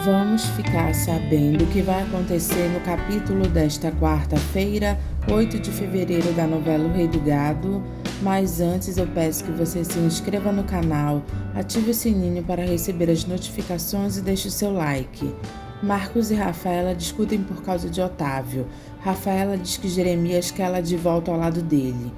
Vamos ficar sabendo o que vai acontecer no capítulo desta quarta-feira, 8 de fevereiro da novela O Rei do Gado, mas antes eu peço que você se inscreva no canal, ative o sininho para receber as notificações e deixe o seu like. Marcos e Rafaela discutem por causa de Otávio. Rafaela diz que Jeremias quer ela de volta ao lado dele.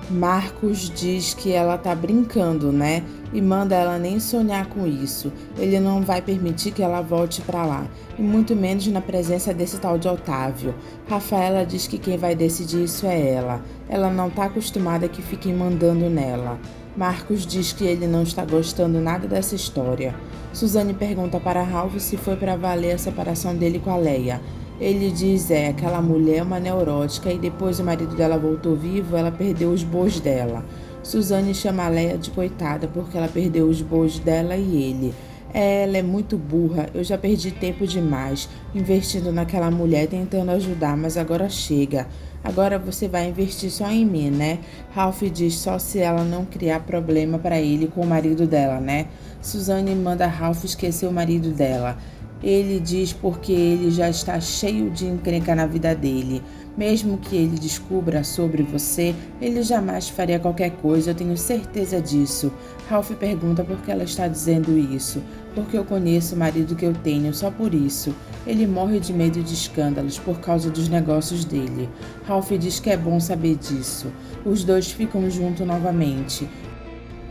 Marcos diz que ela tá brincando, né? E manda ela nem sonhar com isso. Ele não vai permitir que ela volte pra lá, e muito menos na presença desse tal de Otávio. Rafaela diz que quem vai decidir isso é ela. Ela não tá acostumada que fiquem mandando nela. Marcos diz que ele não está gostando nada dessa história. Suzane pergunta para Ralph se foi pra valer a separação dele com a Leia. Ele diz, aquela mulher é uma neurótica e depois o marido dela voltou vivo, ela perdeu os bois dela. Suzane chama a Leia de coitada porque ela perdeu os bois dela e ele. Ela é muito burra, eu já perdi tempo demais, investindo naquela mulher tentando ajudar, mas agora chega. Agora você vai investir só em mim, né? Ralph diz só se ela não criar problema para ele com o marido dela, né? Suzane manda Ralph esquecer o marido dela. Ele diz porque ele já está cheio de encrenca na vida dele. Mesmo que ele descubra sobre você, ele jamais faria qualquer coisa, eu tenho certeza disso. Ralph pergunta por que ela está dizendo isso. Porque eu conheço o marido que eu tenho, só por isso. Ele morre de medo de escândalos por causa dos negócios dele. Ralph diz que é bom saber disso. Os dois ficam juntos novamente.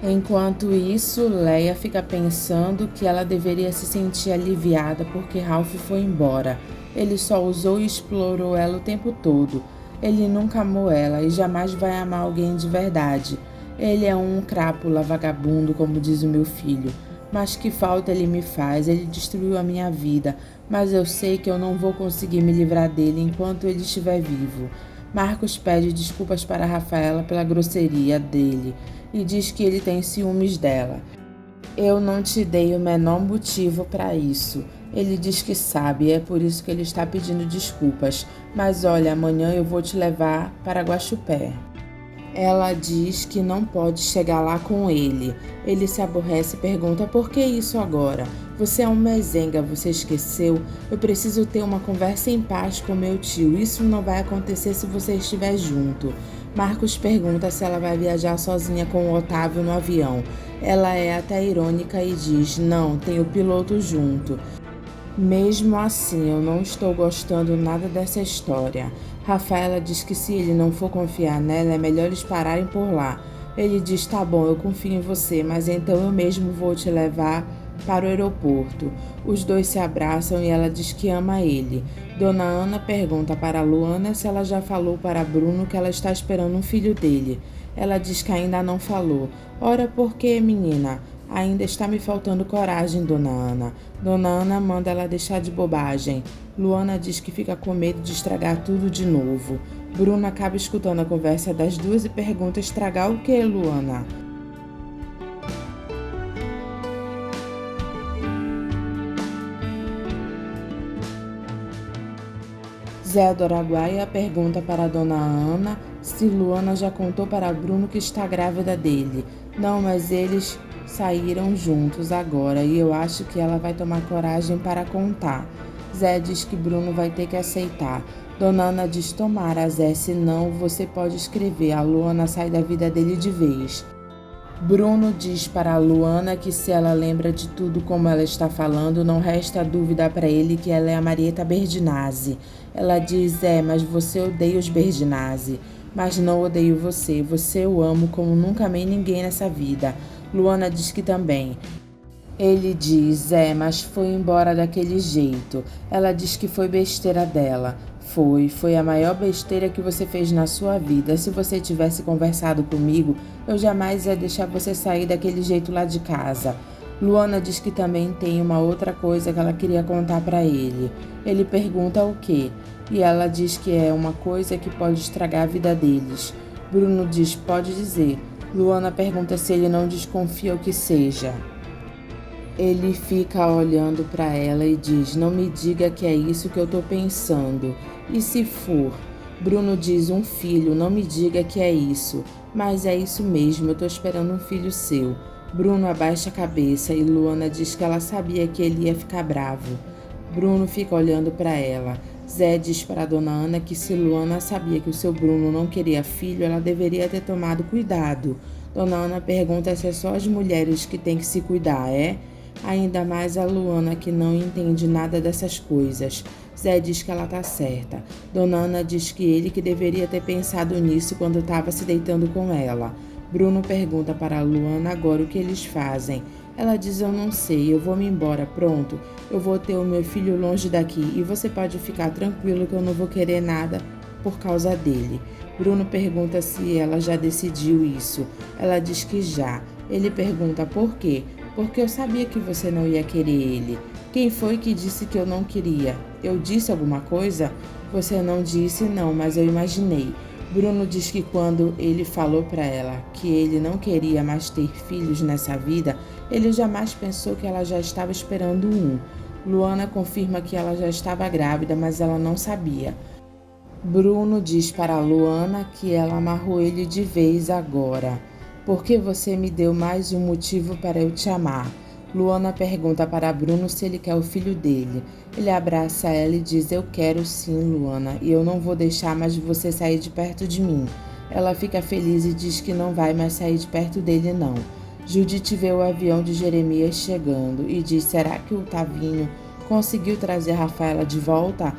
Enquanto isso, Leia fica pensando que ela deveria se sentir aliviada porque Ralph foi embora. Ele só usou e explorou ela o tempo todo. Ele nunca amou ela e jamais vai amar alguém de verdade. Ele é um crápula vagabundo, como diz o meu filho. Mas que falta ele me faz, ele destruiu a minha vida, mas eu sei que eu não vou conseguir me livrar dele enquanto ele estiver vivo. Marcos pede desculpas para Rafaela pela grosseria dele e diz que ele tem ciúmes dela. Eu não te dei o menor motivo para isso. Ele diz que sabe, é por isso que ele está pedindo desculpas. Mas olha, amanhã eu vou te levar para Guaxupé. Ela diz que não pode chegar lá com ele. Ele se aborrece e pergunta por que isso agora? Você é um mezenga, você esqueceu? Eu preciso ter uma conversa em paz com meu tio. Isso não vai acontecer se você estiver junto. Marcos pergunta se ela vai viajar sozinha com o Otávio no avião. Ela é até irônica e diz, não, tem o piloto junto. Mesmo assim, eu não estou gostando nada dessa história. Rafaela diz que se ele não for confiar nela, é melhor eles pararem por lá. Ele diz, tá bom, eu confio em você, mas então eu mesmo vou te levar para o aeroporto. Os dois se abraçam e ela diz que ama ele. Dona Ana pergunta para Luana se ela já falou para Bruno que ela está esperando um filho dele. Ela diz que ainda não falou. Ora, por quê, menina? Ainda está me faltando coragem, Dona Ana. Dona Ana manda ela deixar de bobagem. Luana diz que fica com medo de estragar tudo de novo. Bruno acaba escutando a conversa das duas e pergunta estragar o que, Luana? Zé do Araguaia pergunta para a Dona Ana se Luana já contou para Bruno que está grávida dele. Não, mas eles saíram juntos agora e eu acho que ela vai tomar coragem para contar. Zé diz que Bruno vai ter que aceitar. Dona Ana diz, tomara, Zé, senão você pode escrever, a Luana sai da vida dele de vez. Bruno diz para a Luana que se ela lembra de tudo como ela está falando, não resta dúvida para ele que ela é a Marieta Berdinazzi. Ela diz, mas você odeia os Berdinazzi. Mas não odeio você, você eu amo como nunca amei ninguém nessa vida. Luana diz que também. Ele diz, mas foi embora daquele jeito. Ela diz que foi besteira dela. Foi a maior besteira que você fez na sua vida. Se você tivesse conversado comigo, eu jamais ia deixar você sair daquele jeito lá de casa. Luana diz que também tem uma outra coisa que ela queria contar para ele. Ele pergunta o quê? E ela diz que é uma coisa que pode estragar a vida deles. Bruno diz, pode dizer. Luana pergunta se ele não desconfia o que seja. Ele fica olhando para ela e diz, não me diga que é isso que eu tô pensando. E se for? Bruno diz, um filho, não me diga que é isso. Mas é isso mesmo, eu tô esperando um filho seu. Bruno abaixa a cabeça e Luana diz que ela sabia que ele ia ficar bravo. Bruno fica olhando para ela. Zé diz para Dona Ana que se Luana sabia que o seu Bruno não queria filho, ela deveria ter tomado cuidado. Dona Ana pergunta se é só as mulheres que têm que se cuidar, é? Ainda mais a Luana, que não entende nada dessas coisas. Zé diz que ela tá certa. Dona Ana diz que ele que deveria ter pensado nisso quando estava se deitando com ela. Bruno pergunta para a Luana agora o que eles fazem. Ela diz: eu não sei, eu vou me embora, pronto. Eu vou ter o meu filho longe daqui e você pode ficar tranquilo que eu não vou querer nada por causa dele. Bruno pergunta se ela já decidiu isso. Ela diz que já. Ele pergunta por quê? Porque eu sabia que você não ia querer ele. Quem foi que disse que eu não queria? Eu disse alguma coisa? Você não disse não, mas eu imaginei. Bruno diz que quando ele falou para ela que ele não queria mais ter filhos nessa vida, ele jamais pensou que ela já estava esperando um. Luana confirma que ela já estava grávida, mas ela não sabia. Bruno diz para Luana que ela amarrou ele de vez agora. Por que você me deu mais um motivo para eu te amar? Luana pergunta para Bruno se ele quer o filho dele. Ele abraça ela e diz: eu quero sim, Luana, e eu não vou deixar mais você sair de perto de mim. Ela fica feliz e diz que não vai mais sair de perto dele não. Judite vê o avião de Jeremias chegando e diz: será que o Tavinho conseguiu trazer Rafaela de volta?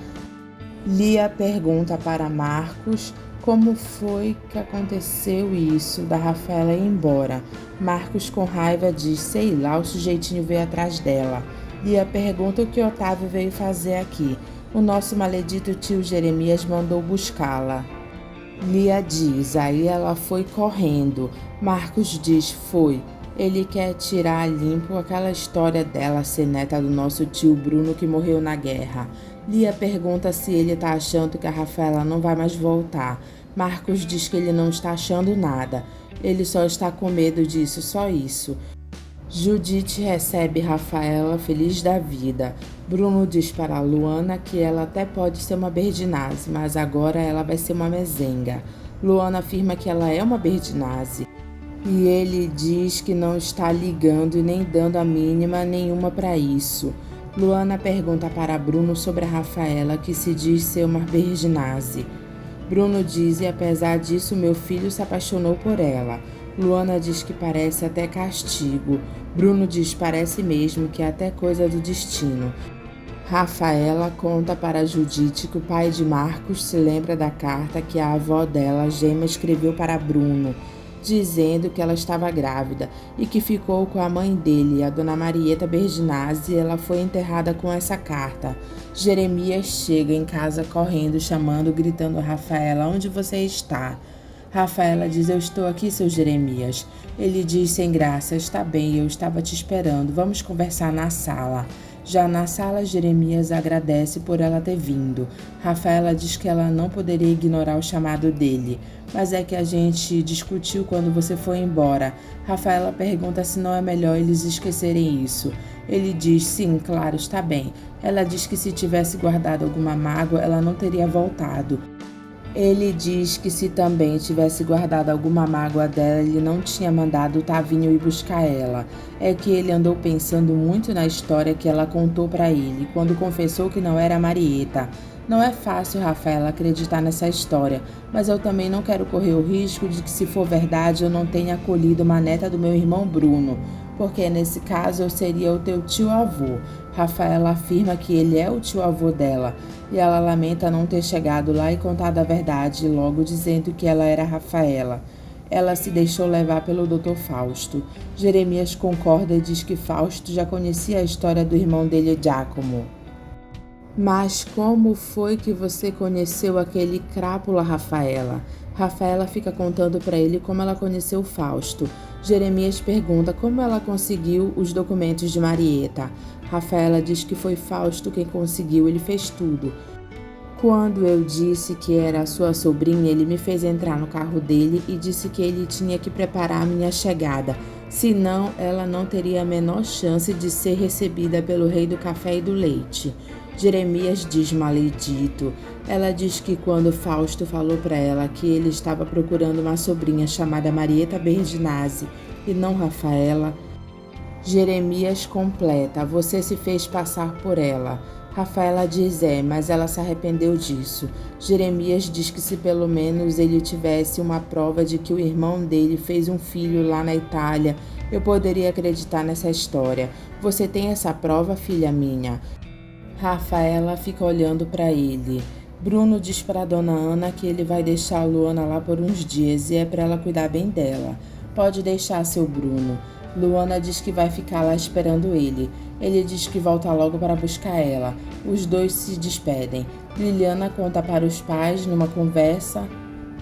Lia pergunta para Marcos como foi que aconteceu isso da Rafaela ir embora. Marcos, com raiva, diz: sei lá, o sujeitinho veio atrás dela. Lia pergunta o que Otávio veio fazer aqui. O nosso maledito tio Jeremias mandou buscá-la. Lia diz: aí ela foi correndo. Marcos diz: foi. Ele quer tirar a limpo aquela história dela ser neta do nosso tio Bruno que morreu na guerra. Lia pergunta se ele tá achando que a Rafaela não vai mais voltar. Marcos diz que ele não está achando nada. Ele só está com medo disso, só isso. Judite recebe Rafaela feliz da vida. Bruno diz para Luana que ela até pode ser uma Berdinazzi, mas agora ela vai ser uma mezenga. Luana afirma que ela é uma Berdinazzi. E ele diz que não está ligando e nem dando a mínima nenhuma para isso. Luana pergunta para Bruno sobre a Rafaela, que se diz ser uma Berdinazzi. Bruno diz: e apesar disso, meu filho se apaixonou por ela. Luana diz que parece até castigo. Bruno diz: parece mesmo, que é até coisa do destino. Rafaela conta para Judite que o pai de Marcos se lembra da carta que a avó dela, Gema, escreveu para Bruno, dizendo que ela estava grávida e que ficou com a mãe dele, a dona Marieta Berdinazzi, e ela foi enterrada com essa carta. Jeremias chega em casa correndo, chamando, gritando a Rafaela: onde você está? Rafaela diz: eu estou aqui, seu Jeremias. Ele diz sem graça: está bem, eu estava te esperando, vamos conversar na sala. Já na sala, Jeremias agradece por ela ter vindo. Rafaela diz que ela não poderia ignorar o chamado dele. Mas é que a gente discutiu quando você foi embora. Rafaela pergunta se não é melhor eles esquecerem isso. Ele diz: sim, claro, está bem. Ela diz que se tivesse guardado alguma mágoa, ela não teria voltado. Ele diz que se também tivesse guardado alguma mágoa dela, ele não tinha mandado o Tavinho ir buscar ela. É que ele andou pensando muito na história que ela contou para ele, quando confessou que não era a Marieta. Não é fácil, Rafaela, acreditar nessa história, mas eu também não quero correr o risco de que, se for verdade, eu não tenha acolhido uma neta do meu irmão Bruno, porque nesse caso eu seria o teu tio-avô. Rafaela afirma que ele é o tio-avô dela, e ela lamenta não ter chegado lá e contado a verdade, logo dizendo que ela era Rafaela. Ela se deixou levar pelo Dr. Fausto. Jeremias concorda e diz que Fausto já conhecia a história do irmão dele, Giacomo. Mas como foi que você conheceu aquele crápula, Rafaela? Rafaela fica contando para ele como ela conheceu Fausto. Jeremias pergunta como ela conseguiu os documentos de Marieta. Rafaela diz que foi Fausto quem conseguiu, ele fez tudo. Quando eu disse que era a sua sobrinha, ele me fez entrar no carro dele e disse que ele tinha que preparar a minha chegada. Senão, ela não teria a menor chance de ser recebida pelo rei do café e do leite. Jeremias diz maledito. Ela diz que quando Fausto falou para ela que ele estava procurando uma sobrinha chamada Marieta Berdinazzi e não Rafaela? Jeremias completa: você se fez passar por ela. Rafaela diz: mas ela se arrependeu disso. Jeremias diz que se pelo menos ele tivesse uma prova de que o irmão dele fez um filho lá na Itália, eu poderia acreditar nessa história. Você tem essa prova, filha minha? Rafaela fica olhando para ele. Bruno diz para Dona Ana que ele vai deixar a Luana lá por uns dias e é para ela cuidar bem dela. Pode deixar, seu Bruno. Luana diz que vai ficar lá esperando ele. Ele diz que volta logo para buscar ela. Os dois se despedem. Liliana conta para os pais, numa conversa,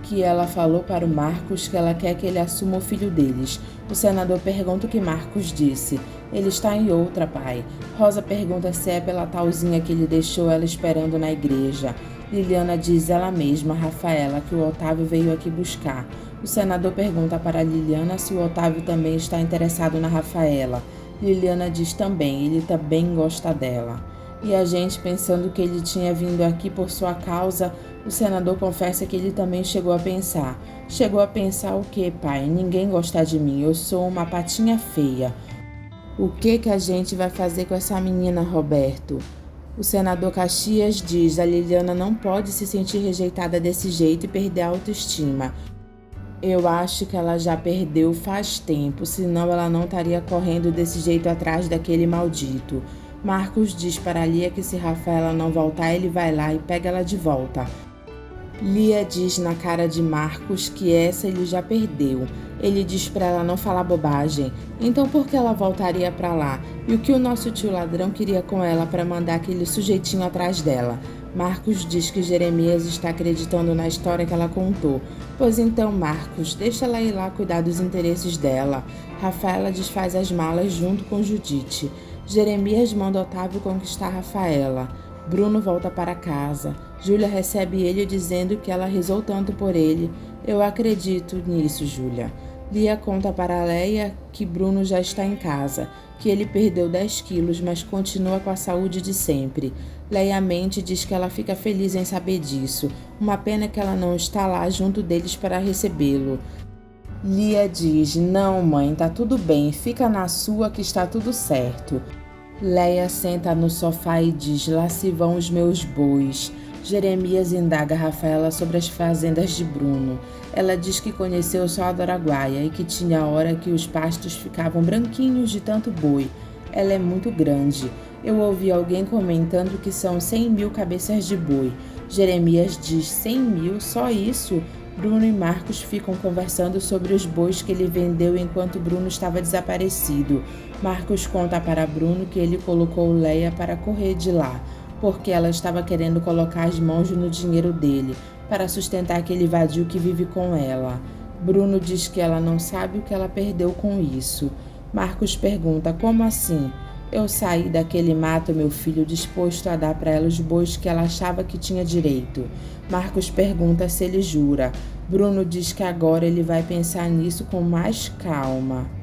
que ela falou para o Marcos que ela quer que ele assuma o filho deles. O senador pergunta o que Marcos disse. Ele está em outra, pai. Rosa pergunta se é pela talzinha que ele deixou ela esperando na igreja. Liliana diz ela mesma, Rafaela, que o Otávio veio aqui buscar. O senador pergunta para Liliana se o Otávio também está interessado na Rafaela. Liliana diz também, ele também gosta dela. E a gente, pensando que ele tinha vindo aqui por sua causa, o senador confessa que ele também chegou a pensar. Chegou a pensar o quê, pai? Ninguém gosta de mim, eu sou uma patinha feia. O que a gente vai fazer com essa menina, Roberto? O senador Caxias diz: a Liliana não pode se sentir rejeitada desse jeito e perder a autoestima. Eu acho que ela já perdeu faz tempo, senão ela não estaria correndo desse jeito atrás daquele maldito. Marcos diz para Lia que se Rafaela não voltar, ele vai lá e pega ela de volta. Lia diz na cara de Marcos que essa ele já perdeu. Ele diz para ela não falar bobagem. Então por que ela voltaria para lá? E o que o nosso tio ladrão queria com ela para mandar aquele sujeitinho atrás dela? Marcos diz que Jeremias está acreditando na história que ela contou. Pois então, Marcos, deixa ela ir lá cuidar dos interesses dela. Rafaela desfaz as malas junto com Judite. Jeremias manda Otávio conquistar Rafaela. Bruno volta para casa. Júlia recebe ele dizendo que ela rezou tanto por ele. Eu acredito nisso, Júlia. Lia conta para Leia que Bruno já está em casa, que ele perdeu 10 quilos, mas continua com a saúde de sempre. Leia mente diz que ela fica feliz em saber disso. Uma pena que ela não está lá junto deles para recebê-lo. Lia diz: não, mãe, tá tudo bem, fica na sua que está tudo certo. Leia senta no sofá e diz: lá se vão os meus bois. Jeremias indaga Rafaela sobre as fazendas de Bruno. Ela diz que conheceu só a do Araguaia e que tinha hora que os pastos ficavam branquinhos de tanto boi. Ela é muito grande. Eu ouvi alguém comentando que são 100.000 cabeças de boi. Jeremias diz: 100.000? Só isso? Bruno e Marcos ficam conversando sobre os bois que ele vendeu enquanto Bruno estava desaparecido. Marcos conta para Bruno que ele colocou Leia para correr de lá, porque ela estava querendo colocar as mãos no dinheiro dele, para sustentar aquele vadio que vive com ela. Bruno diz que ela não sabe o que ela perdeu com isso. Marcos pergunta: como assim? Eu saí daquele mato, meu filho, disposto a dar para ela os bois que ela achava que tinha direito. Marcos pergunta se ele jura. Bruno diz que agora ele vai pensar nisso com mais calma.